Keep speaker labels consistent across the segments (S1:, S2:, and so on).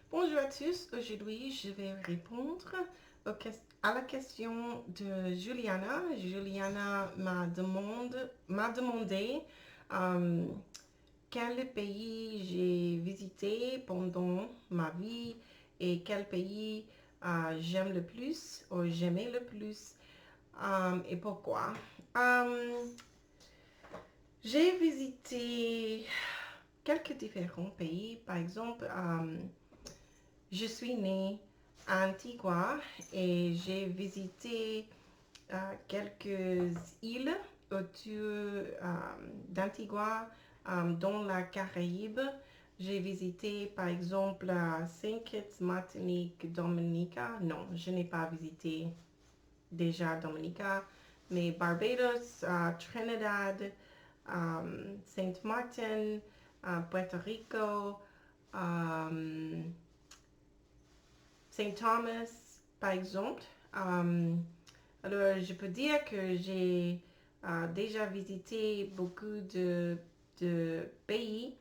S1: Bonjour à tous, aujourd'hui je vais répondre à la question de Juliana. Juliana m'a demandé euh, quel pays j'ai visité pendant ma vie et quel pays j'aime le plus ou j'aimais le plus et pourquoi. Euh, j'ai visité quelques différents pays, par exemple. Je suis née à Antigua et j'ai visité quelques îles autour d'Antigua dans la Caraïbe. J'ai visité par exemple Saint Kitts, Martinique, Dominica. Non, je n'ai pas visité déjà Dominica, mais Barbados, Trinidad, Saint Martin, Puerto Rico, um, Saint Thomas, par exemple. Alors, je peux dire que j'ai déjà visité beaucoup de pays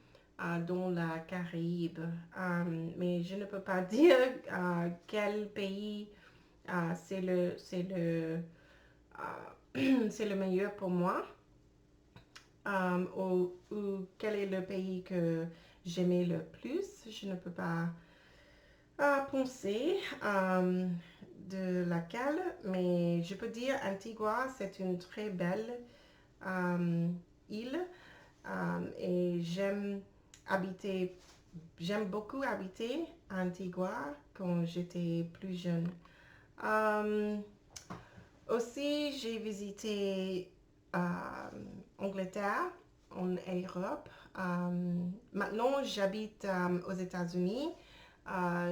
S1: dans la Caraïbe, mais je ne peux pas dire quel pays c'est le meilleur pour moi ou quel est le pays que j'aimais le plus. Je ne peux pas penser de laquelle, mais je peux dire Antigua, c'est une très belle euh, île et habiter, j'aime beaucoup habiter à Antigua quand j'étais plus jeune. Euh, Aussi, j'ai visité Angleterre, en Europe. Maintenant, j'habite aux États-Unis.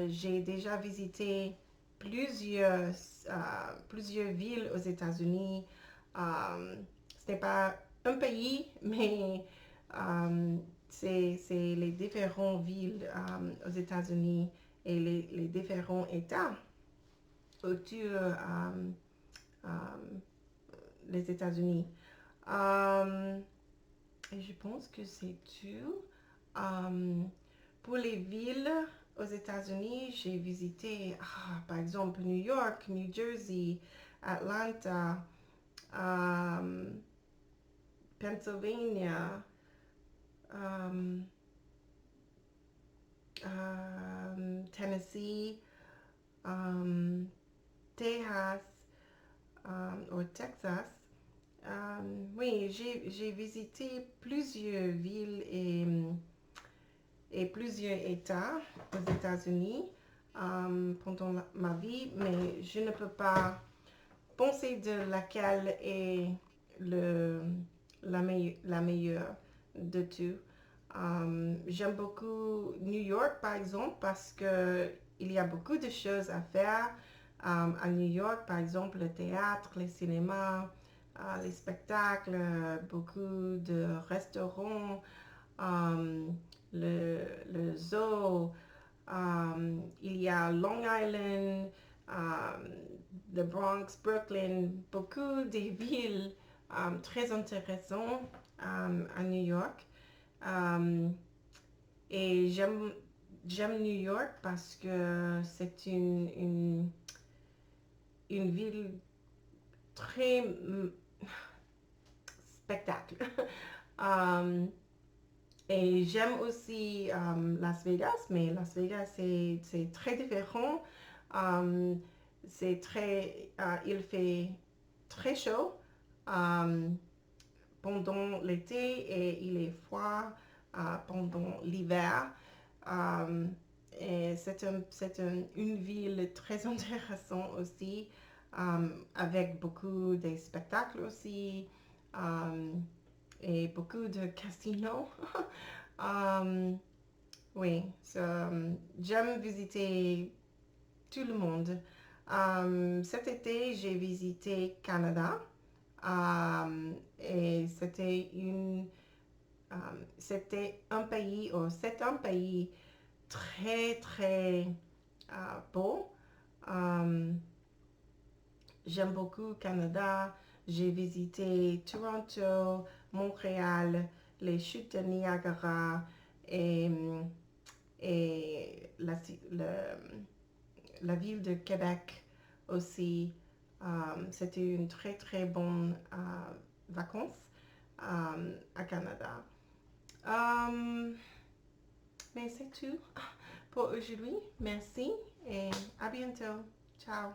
S1: J'ai déjà visité plusieurs, plusieurs villes aux États-Unis. Ce n'est pas un pays, mais c'est les différentes villes aux États-Unis et les différents États autour euh, les États-Unis. Euh, et je pense que c'est tout. Euh, pour les villes aux États-Unis, j'ai visité, par exemple, New York, New Jersey, Atlanta, euh, Pennsylvania, euh, Tennessee, euh, Texas ou Texas. Oui, j'ai visité plusieurs villes et plusieurs États aux États-Unis pendant ma vie, mais je ne peux pas penser de laquelle est le, la meilleure de tout. J'aime beaucoup New York, par exemple, parce que il y a beaucoup de choses à faire à New York, par exemple le théâtre, les cinémas, les spectacles, beaucoup de restaurants, um, le zoo, il y a Long Island, the Bronx, Brooklyn, beaucoup de villes très intéressantes à New York. Um, et j'aime New York parce que c'est une ville très spectacle. um, et j'aime aussi Las Vegas, mais Las Vegas c'est très différent. Um, il fait très chaud um, pendant l'été et il est froid pendant l'hiver. Um, et une ville très intéressante aussi, avec beaucoup de spectacles aussi, um, et beaucoup de casinos. um, oui, j'aime visiter tout le monde. Cet été, j'ai visité Canada et c'était un pays, oh, c'est un pays très très beau. Um, J'aime beaucoup Canada. J'ai visité Toronto, Montréal, les chutes de Niagara et et la ville de Québec aussi. C'était une très très bonne vacances à Canada. Mais c'est tout pour aujourd'hui. Merci et à bientôt. Ciao.